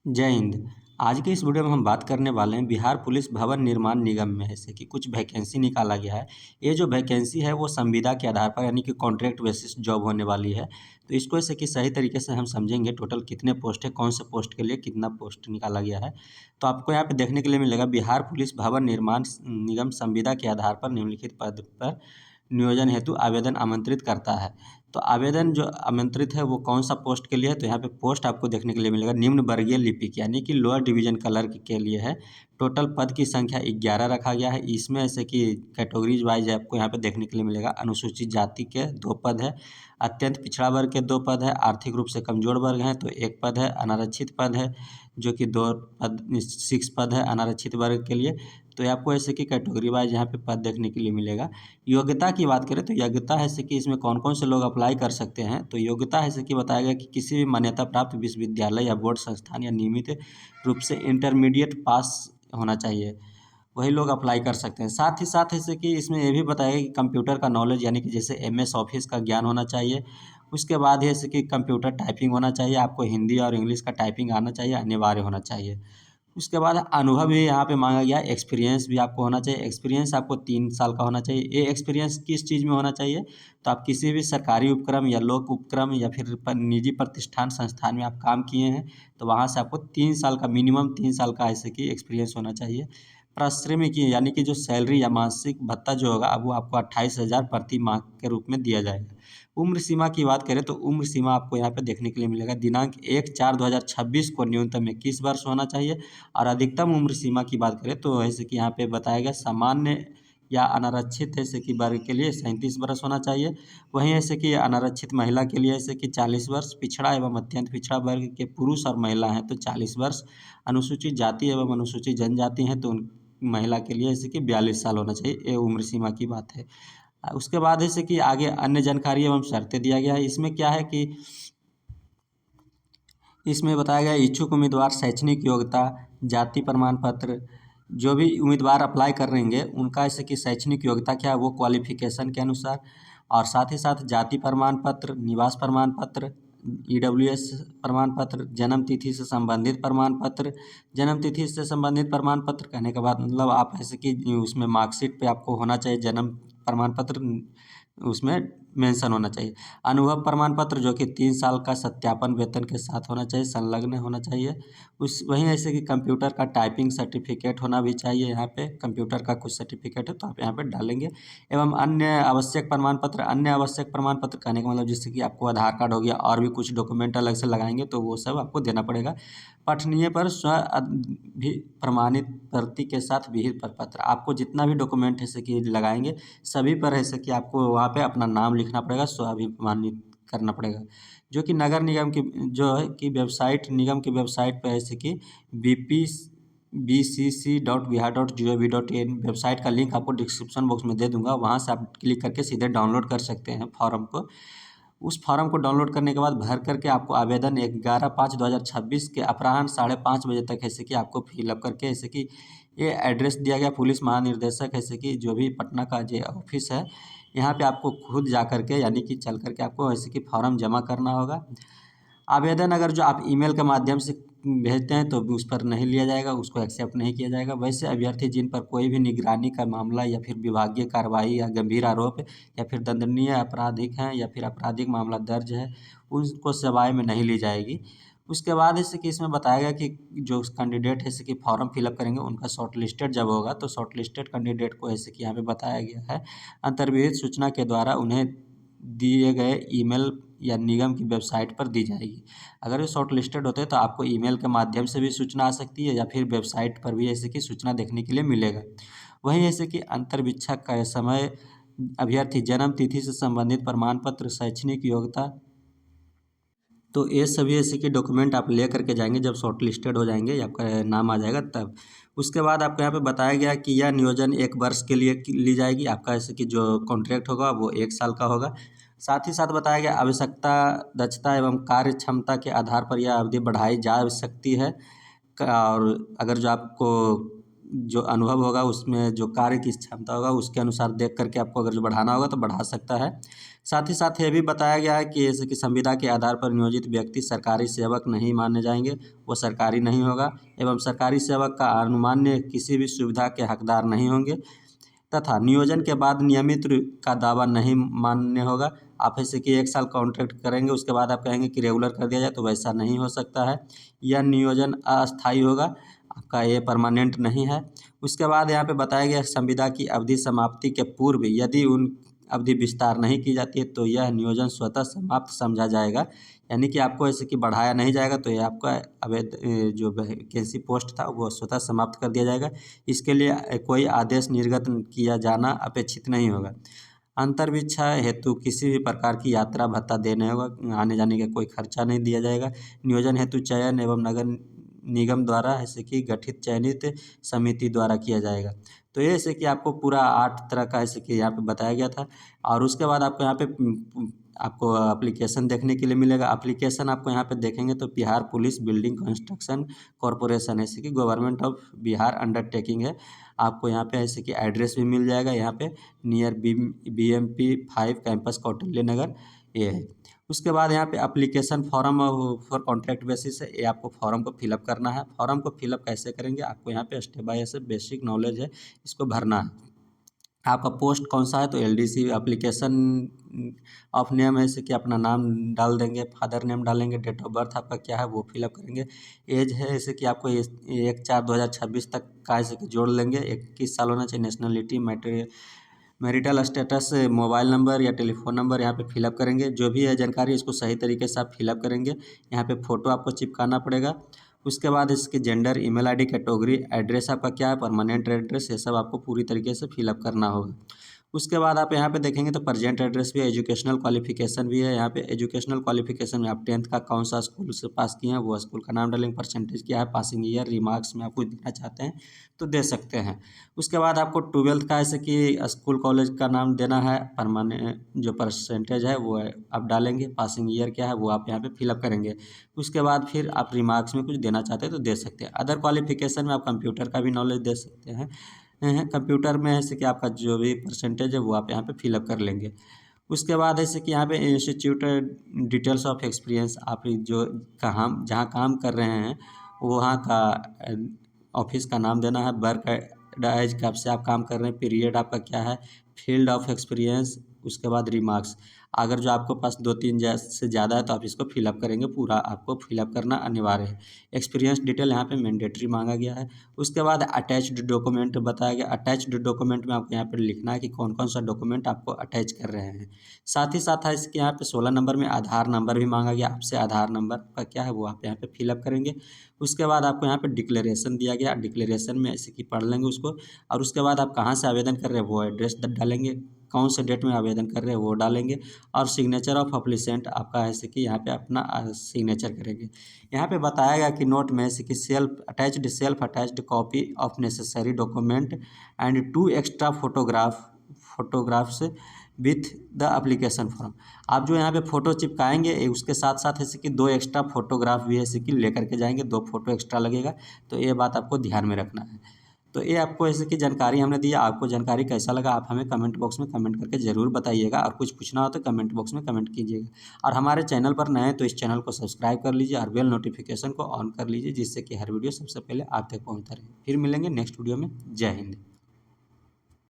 जय हिंद। आज के इस वीडियो में हम बात करने वाले हैं बिहार पुलिस भवन निर्माण निगम में जैसे कि कुछ वैकेंसी निकाला गया है। ये जो वैकेंसी है वो संविदा के आधार पर यानी कि कॉन्ट्रैक्ट बेसिस जॉब होने वाली है। तो इसको ऐसे कि सही तरीके से हम समझेंगे टोटल कितने पोस्ट है, कौन से पोस्ट के लिए कितना पोस्ट निकाला गया है। तो आपको यहाँ पे देखने के लिए मिलेगा बिहार पुलिस भवन निर्माण निगम संविदा के आधार पर निम्नलिखित पद पर नियोजन हेतु आवेदन आमंत्रित करता है। तो आवेदन जो आमंत्रित है वो कौन सा पोस्ट के लिए है, तो यहाँ पे पोस्ट आपको देखने के लिए मिलेगा निम्न वर्गीय लिपिक यानी कि लोअर डिवीजन क्लर्क के लिए है। टोटल पद की संख्या 11 रखा गया है। इसमें ऐसे कि कैटेगरीज वाइज आपको यहाँ पे देखने के लिए मिलेगा। अनुसूचित जाति के 2 पद है, अत्यंत पिछड़ा वर्ग के 2 पद है, आर्थिक रूप से कमजोर वर्ग हैं तो 1 पद है, अनारक्षित पद है जो कि 2 पद 6 पद है अनारक्षित वर्ग के लिए। तो ये आपको ऐसे कि कैटेगरी वाइज यहाँ पे पद देखने के लिए मिलेगा। योग्यता की बात करें तो योग्यता है कि इसमें कौन कौन से लोग अप्लाई कर सकते हैं। तो योग्यता है कि बताया गया कि किसी भी मान्यता प्राप्त विश्वविद्यालय या बोर्ड संस्थान या नियमित रूप से इंटरमीडिएट पास होना चाहिए, वही लोग अप्लाई कर सकते हैं। साथ ही साथ जैसे कि इसमें ये भी बताया गया कि कंप्यूटर का नॉलेज यानी कि जैसे MS ऑफिस का ज्ञान होना चाहिए। उसके बाद जैसे कि कंप्यूटर टाइपिंग होना चाहिए, आपको हिंदी और इंग्लिश का टाइपिंग आना चाहिए, अनिवार्य होना चाहिए। उसके बाद अनुभव भी यहाँ पे मांगा गया, एक्सपीरियंस भी आपको होना चाहिए। एक्सपीरियंस आपको 3 साल का होना चाहिए। ये एक्सपीरियंस किस चीज़ में होना चाहिए, तो आप किसी भी सरकारी उपक्रम या लोक उपक्रम या फिर निजी प्रतिष्ठान संस्थान में आप काम किए हैं तो वहाँ से आपको 3 साल का मिनिमम 3 साल का ऐसे कि एक्सपीरियंस होना चाहिए। पारिश्रमिक यानी कि जो सैलरी या मासिक भत्ता जो होगा अब वो आपको 28,000 प्रति माह के रूप में दिया जाएगा। उम्र सीमा की बात करें तो उम्र सीमा आपको यहाँ पे देखने के लिए मिलेगा। दिनांक 1/4/2026 को न्यूनतम 21 वर्ष होना चाहिए और अधिकतम उम्र सीमा की बात करें तो ऐसे कि यहाँ पे बताया गया सामान्य या अनारक्षित ऐसे कि वर्ग के लिए 37 वर्ष होना चाहिए। वहीं ऐसे कि अनारक्षित महिला के लिए ऐसे कि 40 वर्ष, पिछड़ा एवं अत्यंत पिछड़ा वर्ग के पुरुष और महिला हैं तो 40 वर्ष, अनुसूचित जाति एवं अनुसूचित जनजाति हैं तो उन महिला के लिए जैसे कि 42 साल होना चाहिए। ये उम्र सीमा की बात है। उसके बाद जैसे कि आगे अन्य जानकारी एवं शर्तें दिया गया है। इसमें क्या है कि इसमें बताया गया इच्छुक उम्मीदवार शैक्षणिक योग्यता, जाति प्रमाण पत्र, जो भी उम्मीदवार अप्लाई कर रहेंगे उनका ऐसे कि शैक्षणिक योग्यता क्या है वो क्वालिफिकेशन के अनुसार, और साथ ही साथ जाति प्रमाण पत्र, निवास प्रमाण पत्र, EWS प्रमाण पत्र, जन्म तिथि से संबंधित प्रमाण पत्र। जन्म तिथि से संबंधित प्रमाण पत्र कहने के बाद मतलब आप ऐसे कि उसमें मार्कशीट पे आपको होना चाहिए जन्म प्रमाण पत्र, उसमें मेंशन होना चाहिए। अनुभव प्रमाण पत्र जो कि 3 साल का सत्यापन वेतन के साथ होना चाहिए, संलग्न होना चाहिए। उस वहीं ऐसे कि कंप्यूटर का टाइपिंग सर्टिफिकेट होना भी चाहिए। यहाँ पे कंप्यूटर का कुछ सर्टिफिकेट है तो आप यहाँ पे डालेंगे। एवं अन्य आवश्यक प्रमाण पत्र, अन्य आवश्यक प्रमाण पत्र कहने का मतलब जैसे कि आपको आधार कार्ड हो गया और भी कुछ डॉक्यूमेंट अलग से लगाएंगे तो वो सब आपको देना पड़ेगा। पठनीय पर भी प्रमाणित प्रति के साथ विहित प्रपत्र, आपको जितना भी डॉक्यूमेंट है कि लगाएंगे सभी पर है कि आपको वहाँ पे अपना नाम लिखना पड़ेगा, स्वाभिमानित करना पड़ेगा। जो कि नगर निगम की जो है कि वेबसाइट, निगम की वेबसाइट पर है कि bcc.bihar.gov.in वेबसाइट का लिंक आपको डिस्क्रिप्शन बॉक्स में दे दूंगा, वहाँ से आप क्लिक करके सीधे डाउनलोड कर सकते हैं फॉर्म को। उस फॉर्म को डाउनलोड करने के बाद भर करके आपको आवेदन 11/5/2026 के अपराह्न 5:30 बजे तक ऐसे कि आपको फिलअप करके ऐसे कि ये एड्रेस दिया गया पुलिस महानिर्देशक ऐसे कि जो भी पटना का जो ऑफिस है यहाँ पे आपको खुद जा करके यानी कि चल करके आपको ऐसे कि फॉर्म जमा करना होगा। आवेदन अगर जो आप ईमेल के माध्यम से भेजते हैं तो उस पर नहीं लिया जाएगा, उसको एक्सेप्ट नहीं किया जाएगा। वैसे अभ्यर्थी जिन पर कोई भी निगरानी का मामला या फिर विभागीय कार्रवाई या गंभीर आरोप या फिर दंडनीय आपराधिक हैं या फिर आपराधिक मामला दर्ज है उनको सेवाएं में नहीं ली जाएगी। उसके बाद जैसे कि इसमें बताया गया कि जो कैंडिडेट है जैसे कि फॉर्म फिलअप करेंगे उनका शॉर्ट लिस्टेड जब होगा तो शॉर्ट लिस्टेड कैंडिडेट को ऐसे कि यहाँ पे बताया गया है अंतर्विहित सूचना के द्वारा उन्हें दिए गए ईमेल या निगम की वेबसाइट पर दी जाएगी। अगर ये शॉर्ट लिस्टेड होते हैं तो आपको ईमेल के माध्यम से भी सूचना आ सकती है या फिर वेबसाइट पर भी ऐसे कि सूचना देखने के लिए मिलेगा। वहीं ऐसे कि अंतर्वीक्षण का समय, अभ्यर्थी जन्म तिथि से संबंधित प्रमाण पत्र, शैक्षणिक योग्यता, तो ये सभी ऐसे कि डॉक्यूमेंट आप ले करके जाएंगे जब शॉर्ट लिस्टेड हो जाएंगे या आपका नाम आ जाएगा तब। उसके बाद आपको यहाँ पे बताया गया कि यह नियोजन 1 वर्ष के लिए ली जाएगी। आपका ऐसे कि जो कॉन्ट्रैक्ट होगा वो 1 साल का होगा। साथ ही साथ बताया गया आवश्यकता, दक्षता एवं कार्य क्षमता के आधार पर यह अवधि बढ़ाई जा सकती है। और अगर जो आपको जो अनुभव होगा, उसमें जो कार्य की क्षमता होगा, उसके अनुसार देख करके आपको अगर जो बढ़ाना होगा तो बढ़ा सकता है। साथ ही साथ ये भी बताया गया है कि जैसे कि संविदा के आधार पर नियोजित व्यक्ति सरकारी सेवक नहीं माने जाएंगे, वो सरकारी नहीं होगा, एवं सरकारी सेवक का अनुमान्य किसी भी सुविधा के हकदार नहीं होंगे, तथा नियोजन के बाद नियमित का दावा नहीं मान्य होगा। आप ऐसे कि 1 साल कॉन्ट्रैक्ट करेंगे, उसके बाद आप कहेंगे कि रेगुलर कर दिया जाए, तो वैसा नहीं हो सकता है। यह नियोजन अस्थायी होगा, आपका ये परमानेंट नहीं है। उसके बाद यहाँ पे बताया गया संविदा की अवधि समाप्ति के पूर्व यदि उन अवधि विस्तार नहीं की जाती है तो यह नियोजन स्वतः समाप्त समझा जाएगा। यानी कि आपको ऐसे कि बढ़ाया नहीं जाएगा, तो ये आपका जो वैकेंसी पोस्ट था वो स्वतः समाप्त कर दिया जाएगा। इसके लिए कोई आदेश निर्गत किया जाना अपेक्षित नहीं होगा। अंतर्विच्छा हेतु किसी भी प्रकार की यात्रा भत्ता देने होगा, आने जाने का कोई खर्चा नहीं दिया जाएगा। नियोजन हेतु चयन एवं नगर निगम द्वारा ऐसे कि गठित चयनित समिति द्वारा किया जाएगा। तो ये ऐसे कि आपको पूरा 8 तरह का ऐसे कि यहाँ पे बताया गया था। और उसके बाद आपको यहाँ पे आपको एप्लीकेशन देखने के लिए मिलेगा। एप्लीकेशन आपको यहाँ पे देखेंगे तो Bihar police building construction corporation ऐसे कि गवर्नमेंट ऑफ बिहार अंडरटेकिंग है। आपको यहाँ पे ऐसे कि एड्रेस भी मिल जाएगा, यहाँ पे नियर BMP 5 कैंपस कौटिल्य नगर ये है। उसके बाद यहाँ पे application form for contract basis है, ये आपको फॉर्म को फिलअप करना है। फॉर्म को फिलअप कैसे करेंगे, आपको यहाँ पे step by step basic knowledge है, इसको भरना है। आपका पोस्ट कौन सा है, तो LDC एप्लीकेशन ऑफ नेम है, जैसे कि अपना नाम डाल देंगे, फादर नेम डालेंगे, डेट ऑफ बर्थ आपका क्या है वो फिलअप करेंगे। एज है जैसे कि आपको 1/4/2026 तक का जैसे कि जोड़ लेंगे। 21 साल होना चाहिए। Nationality marital status, mobile number या टेलीफोन नंबर यहाँ पे फिलअप करेंगे। जो भी है जानकारी इसको सही तरीके से आप फिलअप करेंगे। यहाँ पे फ़ोटो आपको चिपकाना पड़ेगा। उसके बाद इसके gender, email ID, category, address आपका क्या है, परमानेंट एड्रेस, ये सब आपको पूरी तरीके से फिलअप करना होगा। उसके बाद आप यहाँ पे देखेंगे तो प्रेजेंट एड्रेस भी है, एजुकेशनल क्वालिफिकेशन भी है। यहाँ पे एजुकेशनल क्वालिफिकेशन में आप 10th का कौन सा स्कूल से पास किए हैं वो स्कूल का नाम डालेंगे, परसेंटेज क्या है, पासिंग ईयर, रिमार्क्स में आप कुछ देना चाहते हैं तो दे सकते हैं। उसके बाद आपको 12th का ऐसे कि स्कूल कॉलेज का नाम देना है, परमानेंट जो परसेंटेज है वो आप डालेंगे, पासिंग ईयर क्या है वो आप यहाँ पे फिलअप करेंगे। उसके बाद फिर आप रिमार्क्स में कुछ देना चाहते हैं तो दे सकते हैं। अदर क्वालिफिकेशन में आप कंप्यूटर का भी नॉलेज दे सकते हैं। कंप्यूटर में ऐसे कि आपका जो भी परसेंटेज है वो आप यहाँ पे फिलअप कर लेंगे। उसके बाद ऐसे कि यहाँ पे इंस्टीट्यूट डिटेल्स ऑफ एक्सपीरियंस, आप जो कहाँ जहाँ काम कर रहे हैं वहाँ का ऑफिस का नाम देना है, वर्क एज कब से आप काम कर रहे हैं, पीरियड आपका क्या है, फील्ड ऑफ एक्सपीरियंस, उसके बाद रिमार्क्स। अगर जो आपके पास 2-3 से ज़्यादा है तो आप इसको फिलअप करेंगे, पूरा आपको फिलअप करना अनिवार्य है। एक्सपीरियंस डिटेल यहाँ पे मैंडेटरी मांगा गया है। उसके बाद अटैच्ड डॉक्यूमेंट बताया गया। अटैच्ड डॉक्यूमेंट में आपको यहाँ पर लिखना है कि कौन कौन सा डॉक्यूमेंट आपको अटैच कर रहे हैं। साथ ही साथ है इसके यहाँ पे 16 नंबर में आधार नंबर भी मांगा गया आपसे। आधार नंबर का क्या है वो आप यहाँ पे फिलअप करेंगे। उसके बाद आपको यहाँ पे डिक्लेरेशन दिया गया, डिक्लेरेशन में ऐसे कि पढ़ लेंगे उसको। और उसके बाद आप कहाँ से आवेदन कर रहे हैं वो एड्रेस डालेंगे, कौन से डेट में आवेदन कर रहे हैं वो डालेंगे। और सिग्नेचर ऑफ अप्लीसेंट आपका ऐसे कि यहाँ पे अपना सिग्नेचर करेंगे। यहाँ पे बताया गया कि नोट में ऐसे कि self attached copy of necessary document and 2 extra photographs with the application form. आप जो यहाँ पे फ़ोटो चिपकाएंगे उसके साथ साथ ऐसे कि 2 एक्स्ट्रा फोटोग्राफ भी ऐसे कि लेकर के जाएंगे, 2 फोटो एक्स्ट्रा लगेगा। तो ये बात आपको ध्यान में रखना है। तो ये आपको ऐसे की जानकारी हमने दी। आपको जानकारी कैसा लगा आप हमें कमेंट बॉक्स में कमेंट करके ज़रूर बताइएगा, और कुछ पूछना हो तो कमेंट बॉक्स में कमेंट कीजिएगा। और हमारे चैनल पर नए तो इस चैनल को सब्सक्राइब कर लीजिए और बेल नोटिफिकेशन को ऑन कर लीजिए, जिससे कि हर वीडियो सबसे पहले आप तक पहुँचता रहे। फिर मिलेंगे नेक्स्ट वीडियो में। जय हिंद।